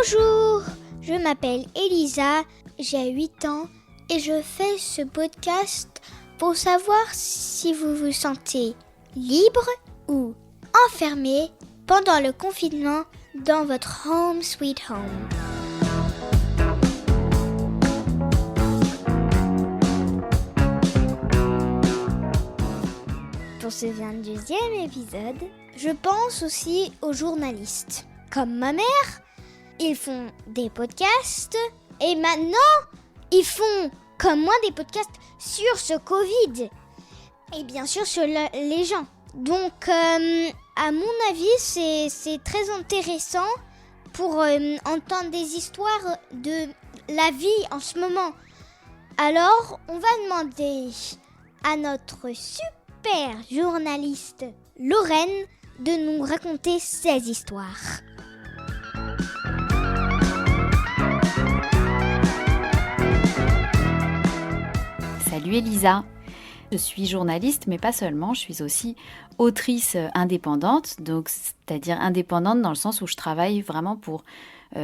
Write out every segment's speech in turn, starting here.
Bonjour, je m'appelle Elisa, j'ai 8 ans et je fais ce podcast pour savoir si vous vous sentez libre ou enfermé pendant le confinement dans votre home sweet home. Pour ce 22e épisode, je pense aussi aux journalistes. Comme ma mère, ils font des podcasts et maintenant, ils font comme moi des podcasts sur ce Covid et bien sûr sur les gens. Donc, à mon avis, c'est très intéressant pour entendre des histoires de la vie en ce moment. Alors, on va demander à notre super journaliste Lorraine de nous raconter ses histoires. Salut Elisa, je suis journaliste mais pas seulement, je suis aussi autrice indépendante, donc c'est-à-dire indépendante dans le sens où je travaille vraiment pour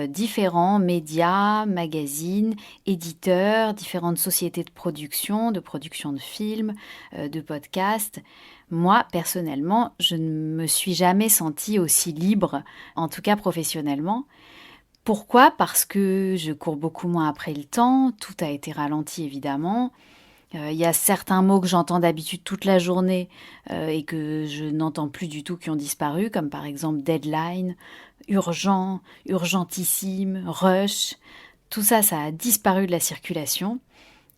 différents médias, magazines, éditeurs, différentes sociétés de production de films, de podcasts. Moi, personnellement, je ne me suis jamais sentie aussi libre, en tout cas professionnellement. Pourquoi ? Parce que je cours beaucoup moins après le temps, tout a été ralenti évidemment. Il y a certains mots que j'entends d'habitude toute la journée et que je n'entends plus du tout qui ont disparu, comme par exemple deadline, urgent, urgentissime, rush. Tout ça, ça a disparu de la circulation.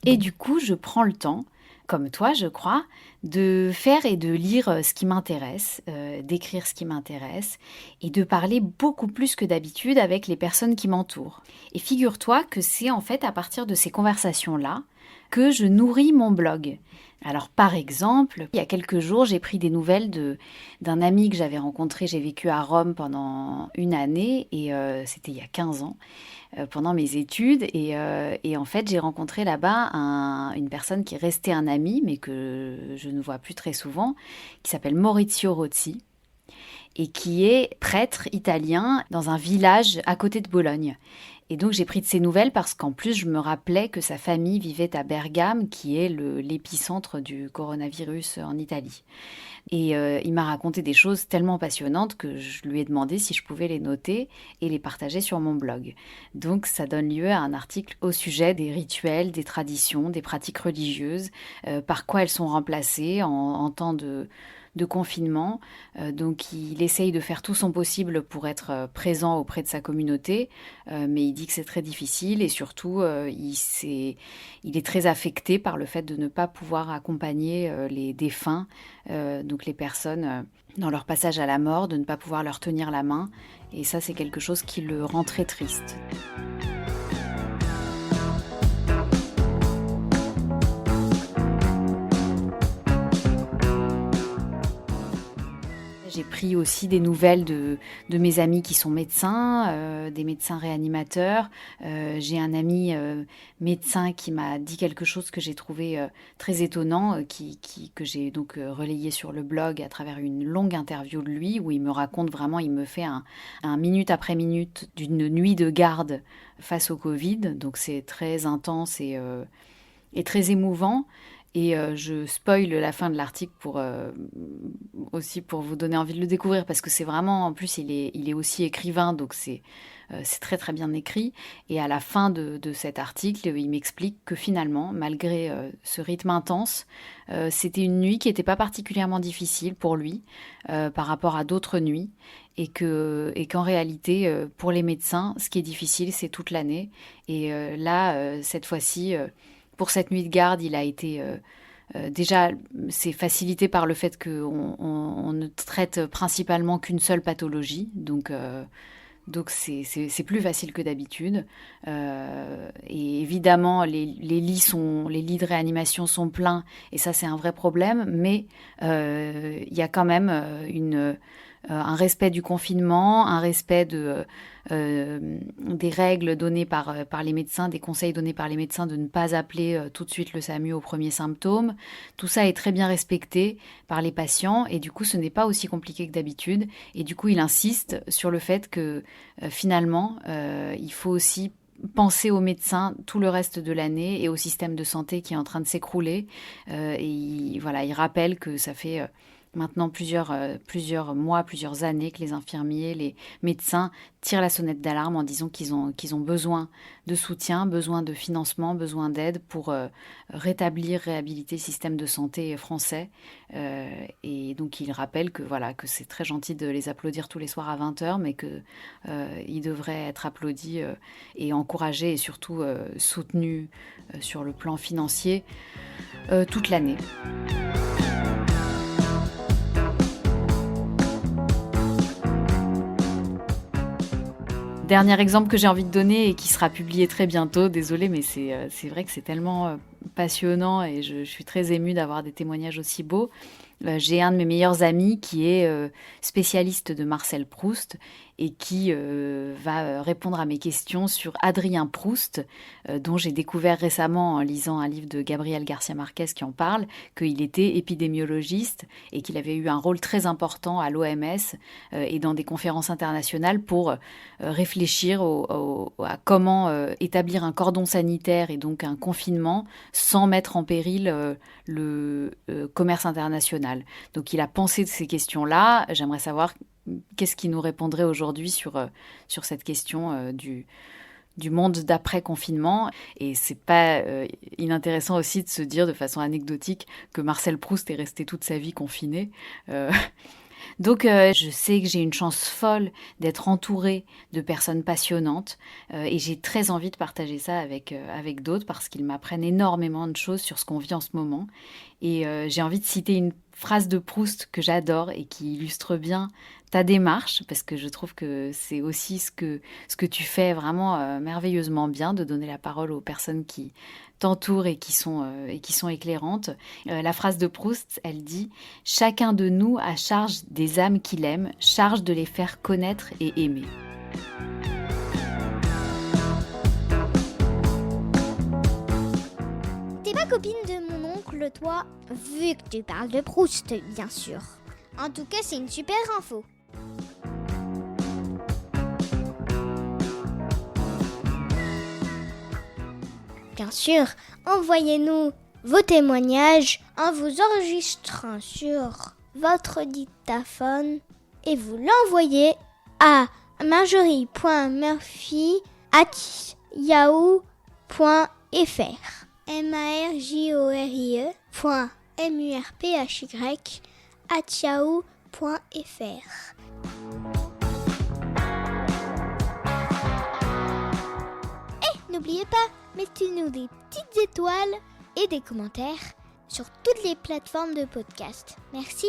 Et du coup, je prends le temps, comme toi je crois, de faire et de lire ce qui m'intéresse, d'écrire ce qui m'intéresse et de parler beaucoup plus que d'habitude avec les personnes qui m'entourent. Et figure-toi que c'est en fait à partir de ces conversations-là que je nourris mon blog. Alors par exemple, il y a quelques jours, j'ai pris des nouvelles d'un ami que j'avais rencontré. J'ai vécu à Rome pendant une année et c'était il y a 15 ans, pendant mes études. Et en fait, j'ai rencontré là-bas une personne qui est restée un ami, mais que je ne vois plus très souvent, qui s'appelle Maurizio Rozzi et qui est prêtre italien dans un village à côté de Bologne. Et donc j'ai pris de ses nouvelles parce qu'en plus je me rappelais que sa famille vivait à Bergame, qui est l'épicentre du coronavirus en Italie. Et il m'a raconté des choses tellement passionnantes que je lui ai demandé si je pouvais les noter et les partager sur mon blog. Donc ça donne lieu à un article au sujet des rituels, des traditions, des pratiques religieuses, par quoi elles sont remplacées en temps de confinement. Donc il essaye de faire tout son possible pour être présent auprès de sa communauté, mais il dit que c'est très difficile et surtout il est très affecté par le fait de ne pas pouvoir accompagner les défunts, donc les personnes dans leur passage à la mort, de ne pas pouvoir leur tenir la main, et ça c'est quelque chose qui le rend très triste. J'ai pris aussi des nouvelles de mes amis qui sont médecins, des médecins réanimateurs. J'ai un ami médecin qui m'a dit quelque chose que j'ai trouvé très étonnant, que j'ai donc relayé sur le blog à travers une longue interview de lui, où il me raconte vraiment, il me fait un minute après minute d'une nuit de garde face au Covid. Donc c'est très intense et très émouvant. Et je spoil la fin de l'article aussi pour vous donner envie de le découvrir, parce que c'est vraiment, en plus il est aussi écrivain, donc c'est très très bien écrit. Et à la fin de cet article, il m'explique que finalement, malgré ce rythme intense, c'était une nuit qui n'était pas particulièrement difficile pour lui par rapport à d'autres nuits, et qu'en réalité, pour les médecins, ce qui est difficile, c'est toute l'année. Et là, cette fois-ci, pour cette nuit de garde, il a été... déjà, c'est facilité par le fait qu'on ne traite principalement qu'une seule pathologie. Donc c'est plus facile que d'habitude. Et évidemment, les lits de réanimation sont pleins. Et ça, c'est un vrai problème. Mais il y a quand même un respect du confinement, un respect des règles données par les médecins, des conseils donnés par les médecins de ne pas appeler tout de suite le SAMU aux premiers symptômes. Tout ça est très bien respecté par les patients et du coup ce n'est pas aussi compliqué que d'habitude. Et du coup il insiste sur le fait que finalement il faut aussi penser aux médecins tout le reste de l'année et au système de santé qui est en train de s'écrouler. Il rappelle que ça fait maintenant plusieurs mois, plusieurs années que les infirmiers, les médecins tirent la sonnette d'alarme en disant qu'ils ont besoin de soutien, besoin de financement, besoin d'aide pour réhabiliter le système de santé français. Et donc il rappelle que c'est très gentil de les applaudir tous les soirs à 20h, mais qu'ils devraient être applaudis et encouragés et surtout soutenus sur le plan financier toute l'année. Dernier exemple que j'ai envie de donner et qui sera publié très bientôt, désolée, mais c'est vrai que c'est tellement passionnant et je suis très émue d'avoir des témoignages aussi beaux. J'ai un de mes meilleurs amis qui est spécialiste de Marcel Proust et qui va répondre à mes questions sur Adrien Proust, dont j'ai découvert récemment en lisant un livre de Gabriel Garcia Marquez qui en parle, qu'il était épidémiologiste et qu'il avait eu un rôle très important à l'OMS et dans des conférences internationales pour réfléchir à comment établir un cordon sanitaire et donc un confinement sans mettre en péril le commerce international. Donc il a pensé de ces questions-là. J'aimerais savoir qu'est-ce qu'il nous répondrait aujourd'hui sur cette question du monde d'après-confinement. Et c'est pas inintéressant aussi de se dire de façon anecdotique que Marcel Proust est resté toute sa vie confiné. Donc je sais que j'ai une chance folle d'être entourée de personnes passionnantes et j'ai très envie de partager ça avec d'autres parce qu'ils m'apprennent énormément de choses sur ce qu'on vit en ce moment. Et j'ai envie de citer une phrase de Proust que j'adore et qui illustre bien ta démarche, parce que je trouve que c'est aussi ce que tu fais vraiment merveilleusement bien, de donner la parole aux personnes qui t'entourent et qui sont éclairantes. La phrase de Proust, elle dit « Chacun de nous a charge des âmes qu'il aime, charge de les faire connaître et aimer ». T'es pas copine de mon oncle, toi, vu que tu parles de Proust, bien sûr. En tout cas, c'est une super info. Bien sûr, envoyez-nous vos témoignages en vous enregistrant sur votre dictaphone et vous l'envoyez à marjorie.murphy@yahoo.fr marjorie.murphy@yahoo.fr. N'oubliez pas, mettez-nous des petites étoiles et des commentaires sur toutes les plateformes de podcast. Merci.